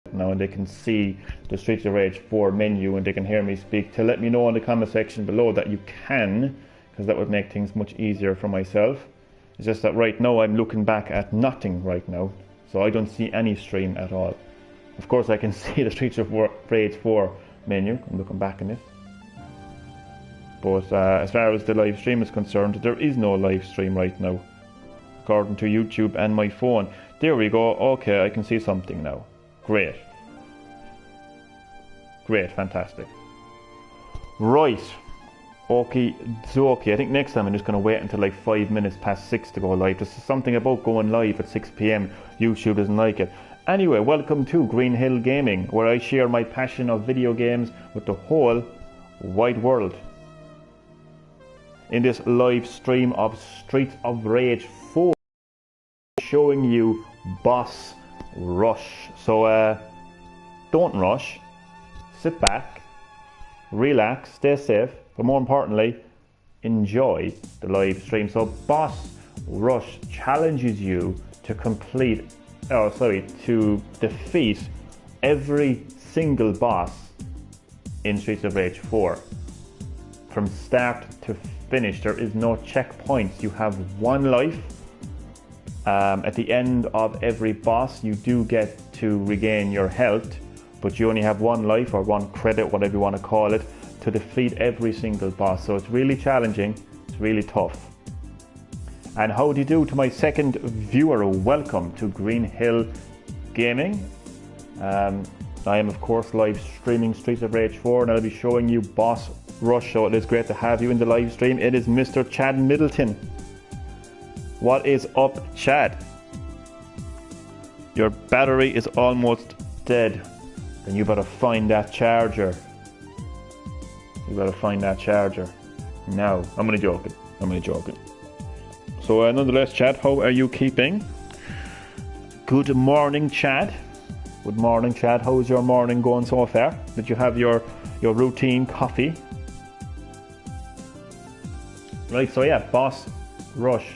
now and they can see the Streets of Rage 4 menu and they can hear me speak, to let me know in the comment section below that you can, because that would make things much easier for myself. It's just that right now I'm looking back at nothing right now, so I don't see any stream at all. Of course I can see the Streets of Rage 4 menu. I'm looking back in it. But as far as the live stream is concerned, there is no live stream right now, according to YouTube and my phone. There we go. Okay, I can see something now. Great. Great, fantastic. Right. Okie dokie. I think next time I'm just going to wait until like 5 minutes past 6 to go live. There's something about going live at 6 PM. YouTube doesn't like it. Anyway, welcome to Green-HillGaming, where I share my passion of video games with the whole wide world. In this live stream of Streets of Rage 4, showing you Boss Rush. So don't rush, sit back, relax, stay safe, but more importantly, enjoy the live stream. So Boss Rush challenges you to to defeat every single boss in Streets of Rage 4. From start to finish, there is no checkpoints. You have one life. At the end of every boss, you do get to regain your health, but you only have one life, or one credit, whatever you want to call it, to defeat every single boss. So it's really challenging, it's really tough. And how do you do to my second viewer? Welcome to Green-HillGaming. I am of course live streaming Streets of Rage 4, and I'll be showing you Boss Rush. So it is great to have you in the live stream. It is Mr. Chad Middleton. What is up, Chad? Your battery is almost dead. Then you better find that charger. You better find that charger. No, I'm only joking. I'm only joking. So nonetheless, Chad, how are you keeping? Good morning, Chad. Good morning, Chad. How's your morning going so far? Did you have your routine coffee? Right, so yeah, Boss Rush.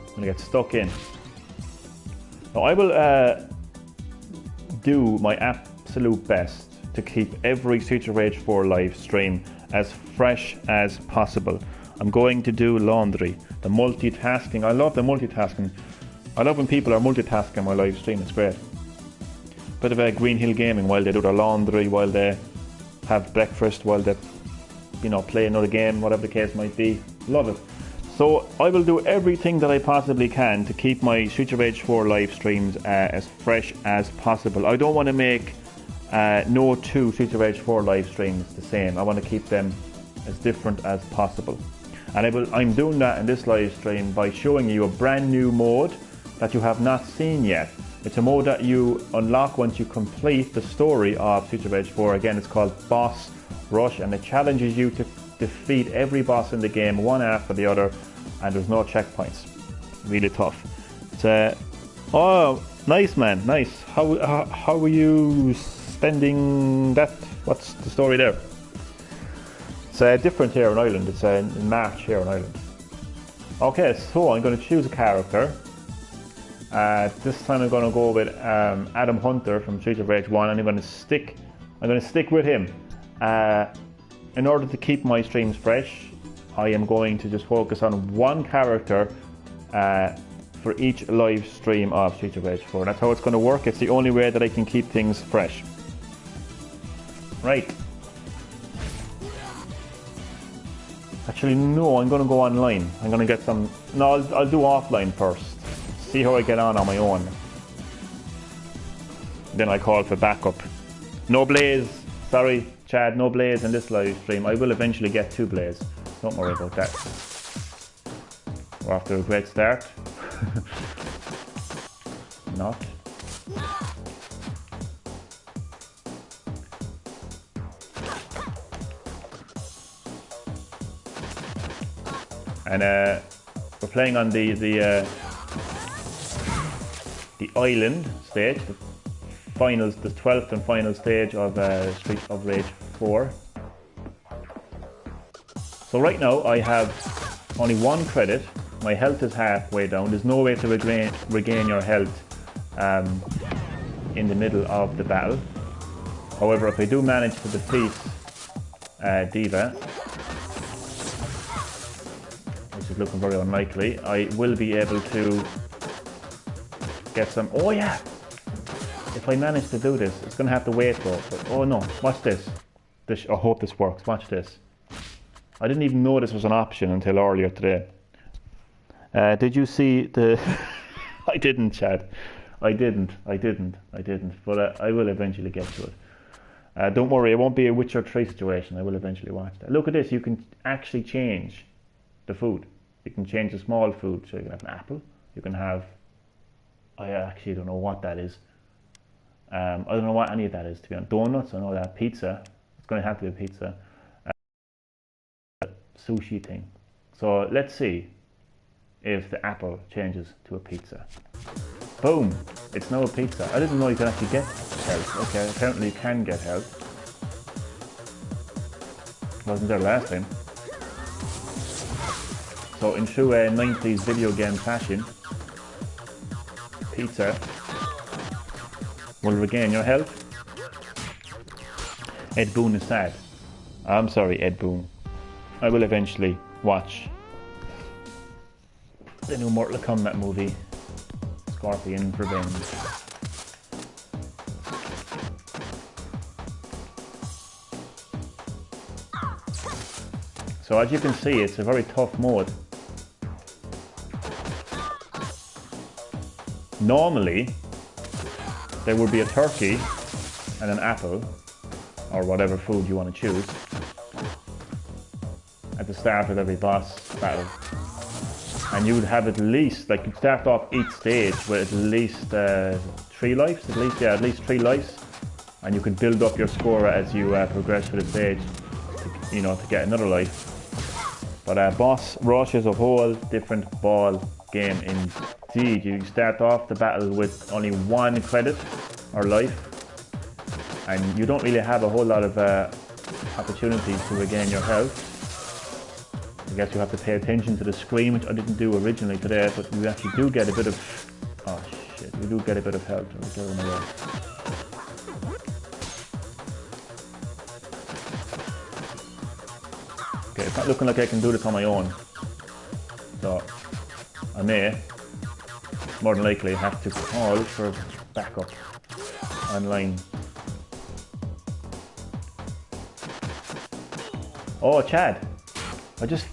I'm gonna get stuck in. Now I will do my absolute best to keep every Streets of Rage 4 live stream as fresh as possible. I'm going to do laundry, the multitasking. I love the multitasking. I love when people are multitasking my live stream. It's great. Bit of a Green-HillGaming while they do their laundry, while they have breakfast, while they, play another game, whatever the case might be. Love it. So I will do everything that I possibly can to keep my Streets of Rage 4 live streams as fresh as possible. I don't want to make no two Streets of Rage 4 live streams the same. I want to keep them as different as possible. And I'm doing that in this live stream by showing you a brand new mode that you have not seen yet. It's a mode that you unlock once you complete the story of Streets of Rage 4. Again, it's called Boss Rush, and it challenges you to defeat every boss in the game one after the other, and there's no checkpoints. Really tough. It's oh, nice, man, nice. How were you spending that? What's the story there? It's different here in Ireland. It's in March here in Ireland. Okay, so I'm going to choose a character. This time I'm going to go with Adam Hunter from Streets of Rage 1, and I'm going to stick with him. In order to keep my streams fresh, I am going to just focus on one character for each live stream of Streets of Rage 4. That's how it's going to work. It's the only way that I can keep things fresh. Right. Actually, no, I'm going to go online. I'm going to get some... No, I'll do offline first. See how I get on my own. Then I call for backup. No Blaze. Sorry, Chad, no Blaze in this live stream. I will eventually get 2 Blaze. Don't worry about that. We're off to a great start. Not. And we're playing on the island stage, the 12th and final stage of Streets of Rage 4. So right now I have only 1 credit. My health is halfway down. There's no way to regain your health in the middle of the battle. However, if I do manage to defeat Diva, which is looking very unlikely, I will be able to get some... Oh yeah! If I manage to do this, it's going to have to wait though. But, oh no, watch this. I hope this works. Watch this. I didn't even know this was an option until earlier today. Did you see the... I didn't, Chad. I didn't. But I will eventually get to it. Don't worry, it won't be a Witcher 3 situation. I will eventually watch that. Look at this. You can actually change the food. You can change the small food. So you can have an apple. You can have... I actually don't know what that is. I don't know what any of that is, to be honest. Donuts, I know that. Pizza. It's going to have to be a pizza. Sushi thing. So let's see if the apple changes to a pizza. Boom! It's now a pizza. I didn't know you could actually get health. Okay, apparently you can get health. Wasn't there last time. So in true 90s video game fashion, pizza will regain your health. Ed Boon is sad. I'm sorry, Ed Boon. I will eventually watch the new Mortal Kombat movie, Scorpion's Revenge. So as you can see, it's a very tough mode. Normally, there would be a turkey and an apple, or whatever food you want to choose, at the start of every boss battle. And you would have at least, like you'd start off each stage with at least 3 lives, at least 3 lives. And you could build up your score as you progress through the stage, to get another life. But Boss Rush is a whole different ball game indeed. You start off the battle with only 1 credit or life, and you don't really have a whole lot of opportunities to regain your health. I guess you have to pay attention to the screen, which I didn't do originally today, but you actually do get a bit of... Oh shit, we do get a bit of health. Okay, it's not looking like I can do this on my own. So, I may, more than likely, have to call for backup online. Oh, Chad, I just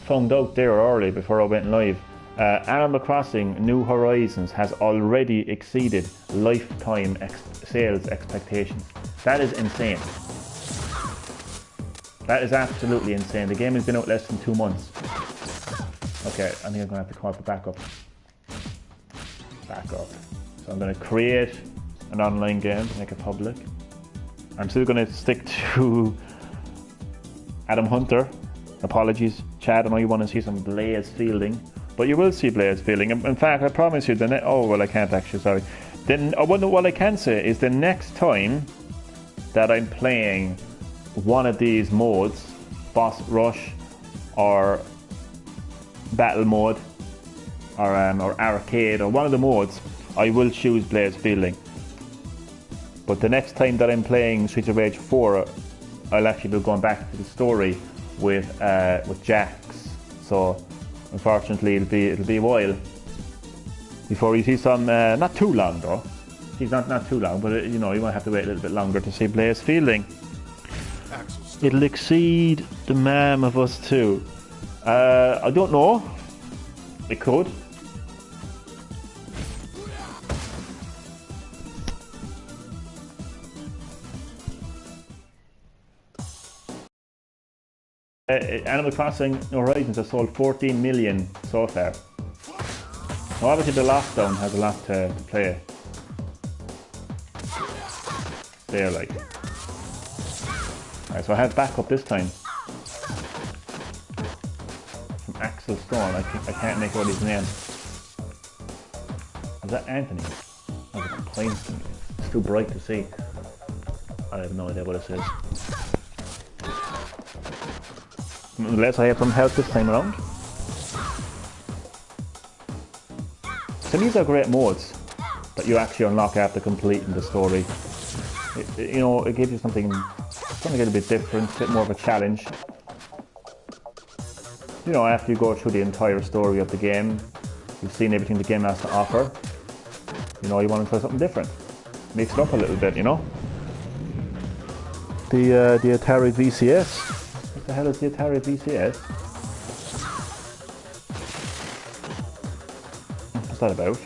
found out there early before I went live. Animal Crossing New Horizons has already exceeded lifetime sales expectations. That is insane. That is absolutely insane. The game has been out less than 2 months. Okay, I think I'm gonna have to call for backup. So I'm gonna create an online game, make it public. I'm still gonna stick to Adam Hunter. Apologies, Chad, I know you want to see some Blaze Fielding, but you will see Blaze Fielding. In fact, I promise you, I can't actually, sorry. Then what I can say is the next time that I'm playing one of these modes, Boss Rush or Battle Mode or Arcade or one of the modes, I will choose Blaze Fielding. But the next time that I'm playing Streets of Rage 4, I'll actually be going back to the story with Jax. So unfortunately it'll be a while before you see some, not too long though. He's not too long, but you might have to wait a little bit longer to see Blaze Fielding. It'll exceed the MAM of us too. I don't know. It could. Animal Crossing New Horizons has sold 14 million so far. Now obviously the lockdown has a lot to play there, like. Alright, so I have backup this time from Axel Stone. I can't make out his name. Is that Anthony? That's a complaint. It's too bright to see. I have no idea what it says. Unless I have some help this time around. So these are great modes that you actually unlock after completing the story. You know, it gives you something a little bit different, a bit more of a challenge. You know, after you go through the entire story of the game, you've seen everything the game has to offer. You know, you want to try something different. Mix it up a little bit, you know. The Atari VCS. What the hell is the Atari VCS? What's that about?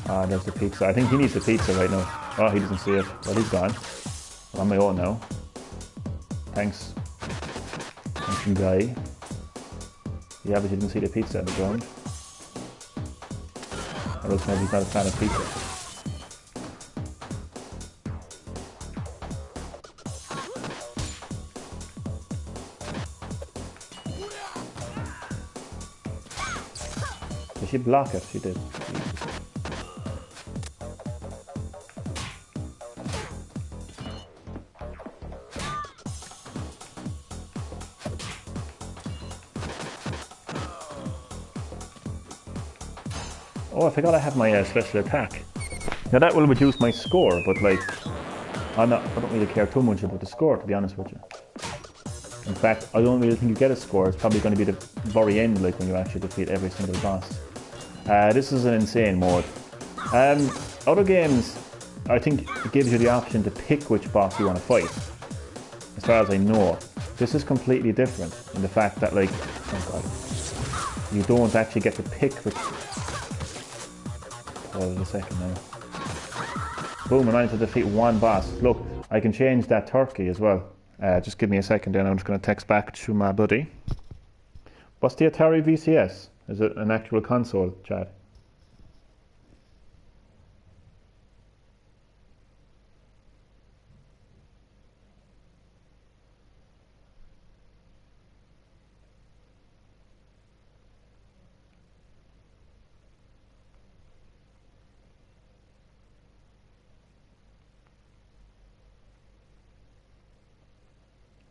Ah, there's the pizza. I think he needs the pizza right now. Oh, he doesn't see it. Well, he's gone. I'm on my own now. Thanks. Thanks, you guy. He obviously didn't see the pizza on the ground. Or else maybe he's not a fan of pizza. Did she block it? She did. Oh, I forgot I have my special attack. Now that will reduce my score, but like, I don't really care too much about the score, to be honest with you. In fact, I don't really think you get a score. It's probably going to be the very end, like when you actually defeat every single boss. This is an insane mode. Other games, I think it gives you the option to pick which boss you want to fight. As far as I know, this is completely different in the fact that, like, oh god, you don't actually get to pick which. Hold on a second now. Boom, I managed to defeat one boss. Look, I can change that turkey as well. Just give me a second then, I'm just going to text back to my buddy. What's the Atari VCS? Is it an actual console, Chad?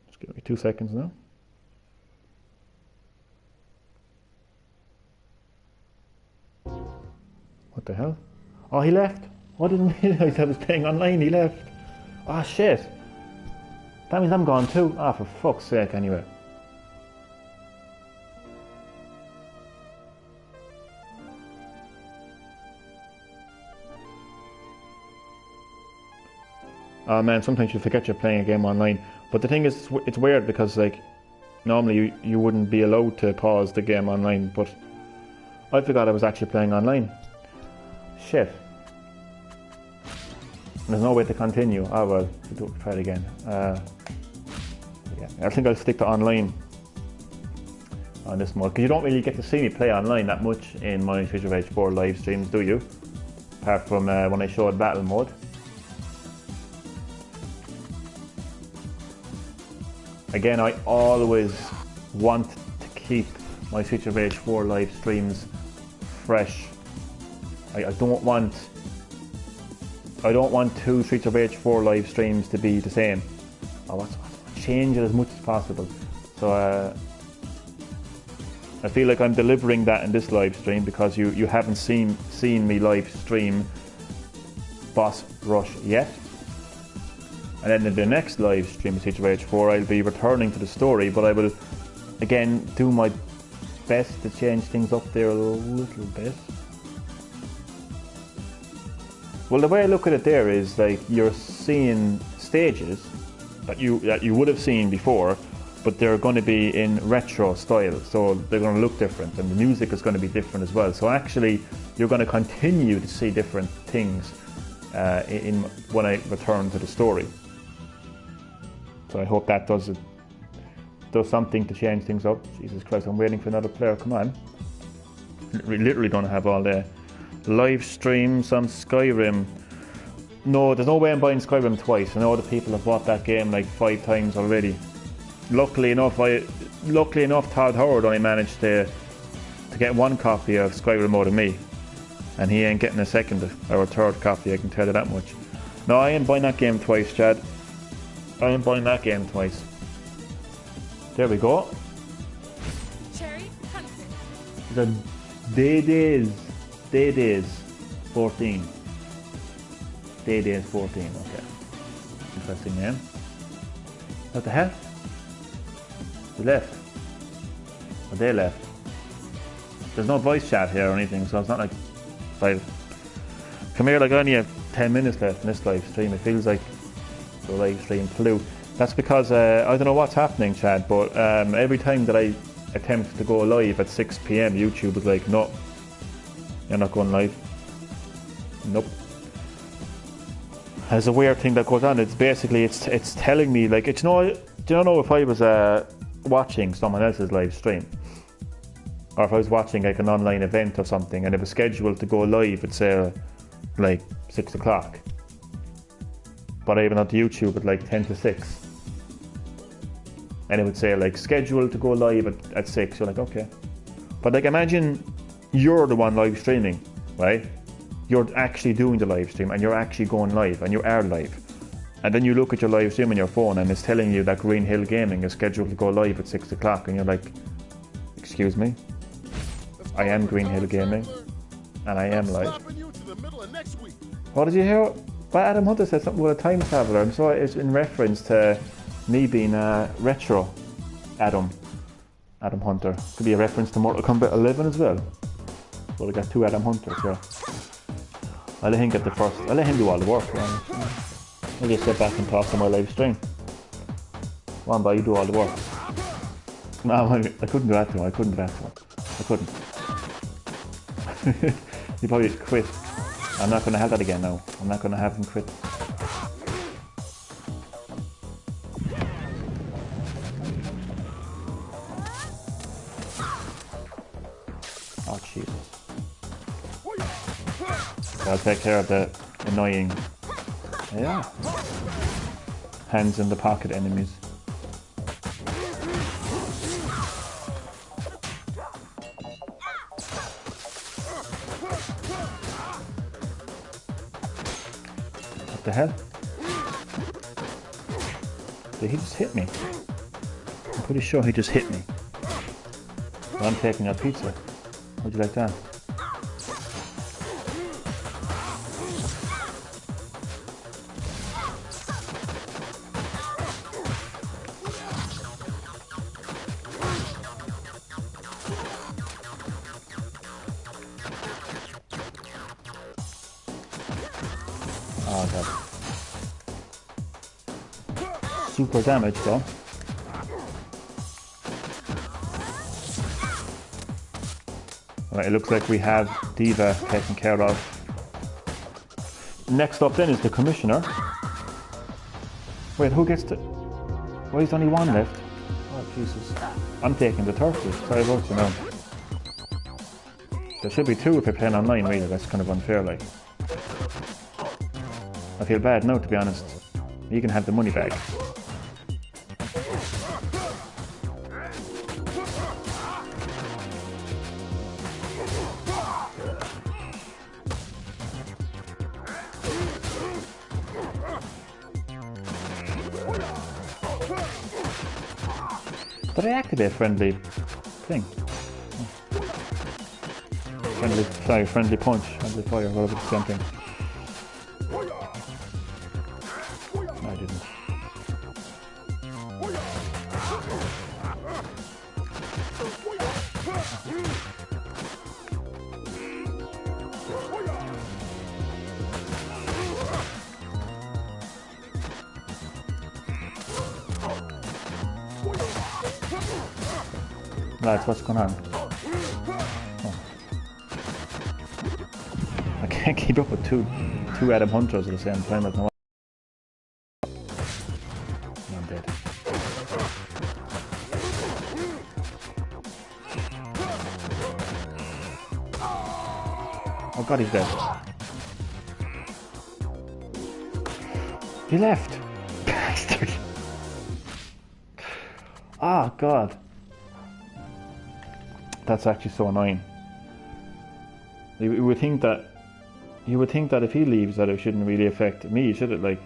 Just give me 2 seconds now. What the hell? Oh, he left. I didn't realise I was playing online. He left. Oh, shit. That means I'm gone too. Ah, for fuck's sake, anyway. Oh man, sometimes you forget you're playing a game online. But the thing is, it's weird because, like, normally you wouldn't be allowed to pause the game online, but I forgot I was actually playing online. Shit. There's no way to continue. Oh well, we'll try it again. Yeah, I think I'll stick to online on this mode, because you don't really get to see me play online that much in my Streets of Rage 4 live streams, do you? Apart from when I showed battle mode. Again, I always want to keep my Streets of Rage 4 live streams fresh. I don't want two Streets of Rage 4 live streams to be the same. I want to change it as much as possible. So I feel like I'm delivering that in this live stream, because you haven't seen me live stream Boss Rush yet. And then in the next live stream of Streets of Rage 4, I'll be returning to the story, but I will again do my best to change things up there a little bit. Well, the way I look at it there is, like, you're seeing stages that you would have seen before, but they're going to be in retro style, so they're going to look different, and the music is going to be different as well. So actually, you're going to continue to see different things when I return to the story. So I hope that does something to change things up. Jesus Christ, I'm waiting for another player. Come on. We're literally going to have all the live streams on Skyrim. No, there's no way I'm buying Skyrim twice. I know the people have bought that game like 5 times already. Luckily enough, Todd Howard only managed to get 1 copy of Skyrim more than me, and he ain't getting a second or a third copy. I can tell you that much. No, I ain't buying that game twice, Chad. I ain't buying that game twice. There we go. Cherry Hunter. The Day Days 14. Day Days 14, okay. Interesting name. What the hell? They left. Or they left. There's no voice chat here or anything, so it's not like come here, like I only have 10 minutes left in this live stream. It feels like the live stream flew. That's because I don't know what's happening, Chad, but every time that I attempt to go live at 6 PM, YouTube is like, no, you're not going live. Nope. There's a weird thing that goes on. It's basically it's telling me like, do you know if I was watching someone else's live stream, or if I was watching like an online event or something, and it was scheduled to go live at say like 6 o'clock, but I even on YouTube at like 10 to 6. And it would say like scheduled to go live at 6. You're like, okay. But like imagine you're the one live streaming, right? You're actually doing the live stream and you're actually going live and you are live. And then you look at your live stream on your phone and it's telling you that Green-HillGaming is scheduled to go live at 6 o'clock, and you're like, excuse me? I am Green-HillGaming and I am live. What did you hear? But Adam Hunter said something about a time traveler. I'm sorry, it's in reference to me being retro Adam Hunter. Could be a reference to Mortal Kombat 11 as well. Well, I got 2 Adam Hunters here. I'll let him get the first. I'll let him do all the work. I'll just sit back and talk on my live stream. Come on, boy, you do all the work. No, I couldn't do that to him. I couldn't. He probably just quit. I'm not going to have that again now. I'm not going to have him quit. Oh, Jesus. I'll take care of the annoying, hands in the pocket enemies. What the hell? Did he just hit me? I'm pretty sure he just hit me. Well, I'm taking that pizza. How'd you like that? Oh god. Super damage though. Right, it looks like we have Diva taken care of. Next up then is the Commissioner. Wait, who gets to... Why is only one left? Oh Jesus. I'm taking the turtle. Sorry about you now. There should be 2 if you're playing online, really. That's kind of unfair, like. I feel bad now, to be honest. You can have the money back. Did I activate friendly thing? Friendly punch, friendly fire, whatever the same thing. No, I didn't. Lads, what's going on? Oh. I can't keep up with two Adam Hunters at the same time. I'm dead. Oh god, he's dead. He left! Bastard! Oh god. That's actually so annoying. You would think that if he leaves that it shouldn't really affect me, should it? Like,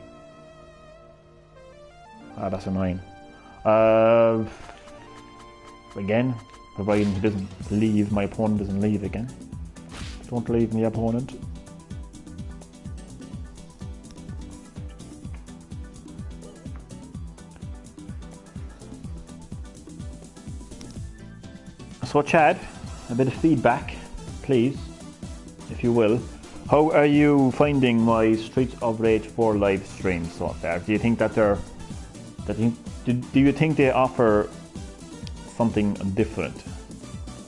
that's annoying. Again, providing he doesn't leave, my opponent doesn't leave again. Don't leave me, opponent. So Chad, a bit of feedback, please, if you will. How are you finding my Streets of Rage 4 live streams so far? Do you think that do you think they offer something different?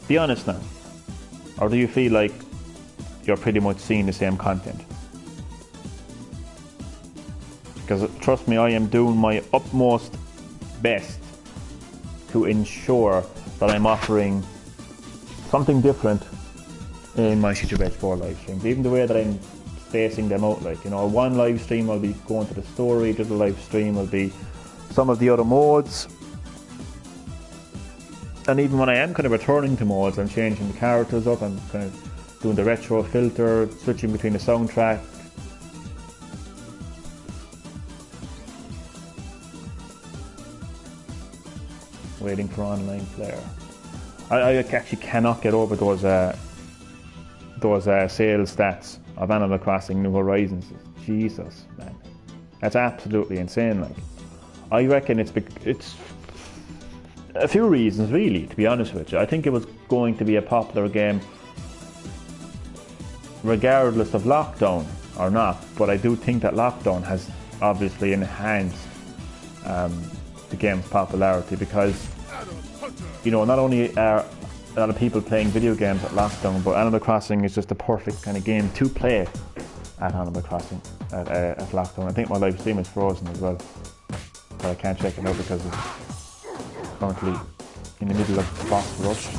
Be honest now. Or do you feel like you're pretty much seeing the same content? Because trust me, I am doing my utmost best to ensure that I'm offering something different in my Streets of Rage 4 live streams. Even the way that I'm spacing them out, like, you know, one live stream I'll be going to the story, the other live stream will be some of the other modes. And even when I am kind of returning to modes, I'm changing the characters up, I'm kind of doing the retro filter, switching between the soundtrack. Waiting for online player. I actually cannot get over those sales stats of Animal Crossing New Horizons. Jesus, man, that's absolutely insane. Like, I reckon it's a few reasons, really, to be honest with you. I think it was going to be a popular game regardless of lockdown or not, but I do think that lockdown has obviously enhanced the game's popularity, because, you know, not only are a lot of people playing video games at lockdown, but Animal Crossing is just the perfect kind of game to play at Animal Crossing at lockdown. I think my live stream is frozen as well, but I can't check it out because it's currently in the middle of boss rush.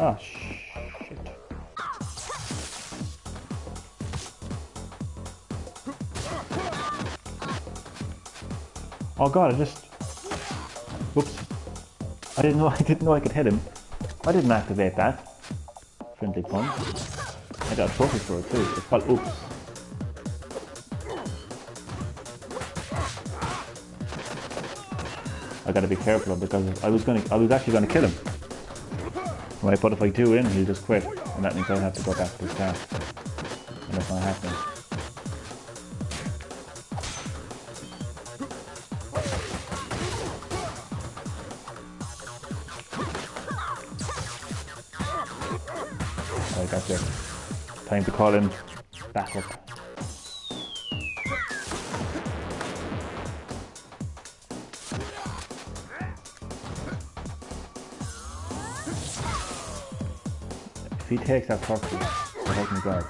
Ah, shit. Oh god, whoops. I didn't know I could hit him. I didn't activate that. Friendly punch. I got a trophy for it too. It's called oops. I gotta be careful because I was actually gonna kill him. Right, but if I do in, he'll just quit, and that means I'll have to go back to the start. And that's not happening. Alright, that's it. Time to call in backup. If he takes that property, I'll take me guard.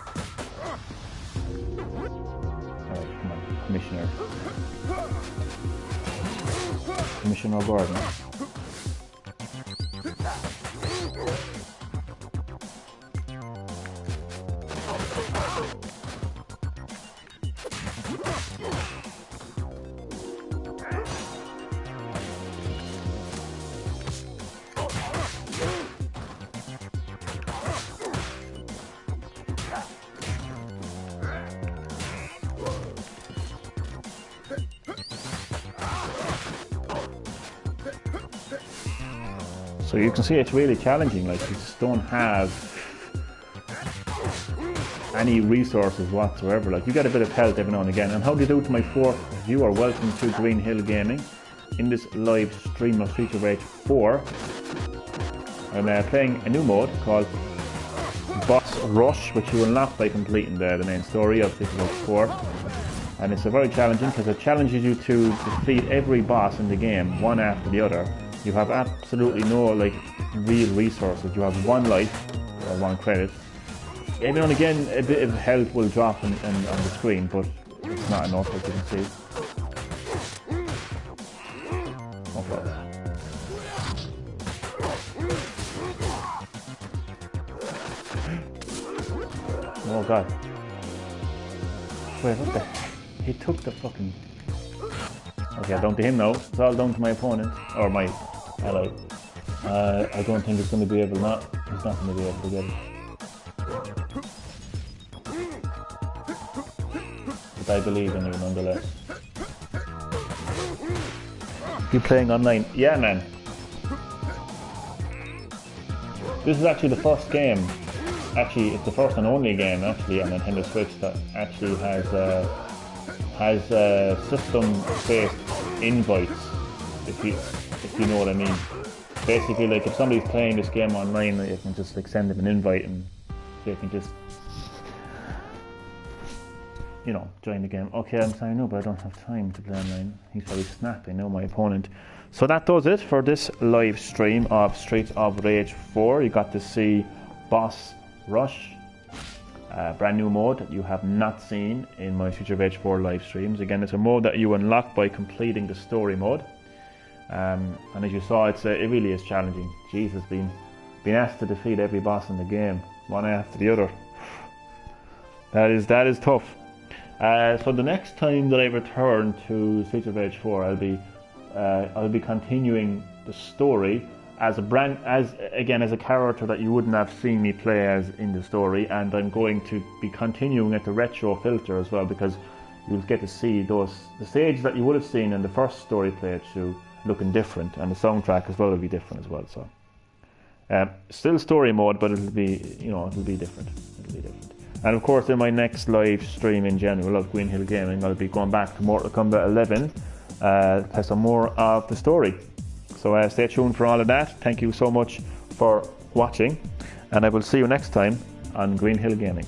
Alright, come on, Commissioner. Commissioner Gordon. So you can see it's really challenging, like you just don't have any resources whatsoever. Like you get a bit of health every now and again. And how do you do to my fourth viewer? Welcome to Green-HillGaming. In this live stream of Streets of Rage 4, I'm playing a new mode called Boss Rush, which you unlock by completing the main story of Streets of Rage 4. And it's very challenging because it challenges you to defeat every boss in the game, one after the other. You have absolutely no like real resources. You have one life or one credit. Every now and again a bit of health will drop on the screen, but it's not enough, as you can see. Okay. Oh god. Wait, what the heck? He took the fucking... Okay, down to him now. It's all down to my opponent, or my ally. I don't think he's going to be able, he's not going to be able to get it. But I believe in you nonetheless. You playing online? Yeah, man. This is actually the first game. Actually, it's the first and only game actually on Nintendo Switch that actually has system-based invites. If you know what I mean. Basically, like if somebody's playing this game online, you can just like send them an invite and they can just, you know, join the game. Okay, I'm sorry, no, but I don't have time to play online. He's probably snapping, now my opponent. So that does it for this live stream of Streets of Rage 4. You got to see Boss Rush, brand new mode that you have not seen in my Streets of Rage 4 live streams. Again, it's a mode that you unlock by completing the story mode. And as you saw, it really is challenging. Jesus, being asked to defeat every boss in the game, one after the other. That is tough. So the next time that I return to Streets of Rage 4, I'll be continuing the story as a character that you wouldn't have seen me play as in the story, and I'm going to be continuing at the retro filter as well, because you'll get to see the stage that you would have seen in the first story playthrough looking different, and the soundtrack as well will be different as well. So still story mode, but it'll be different. And of course, in my next live stream in general of Green-HillGaming, I'll be going back to Mortal Kombat 11, play some more of the story. So stay tuned for all of that. Thank you so much for watching, and I will see you next time on Green-HillGaming.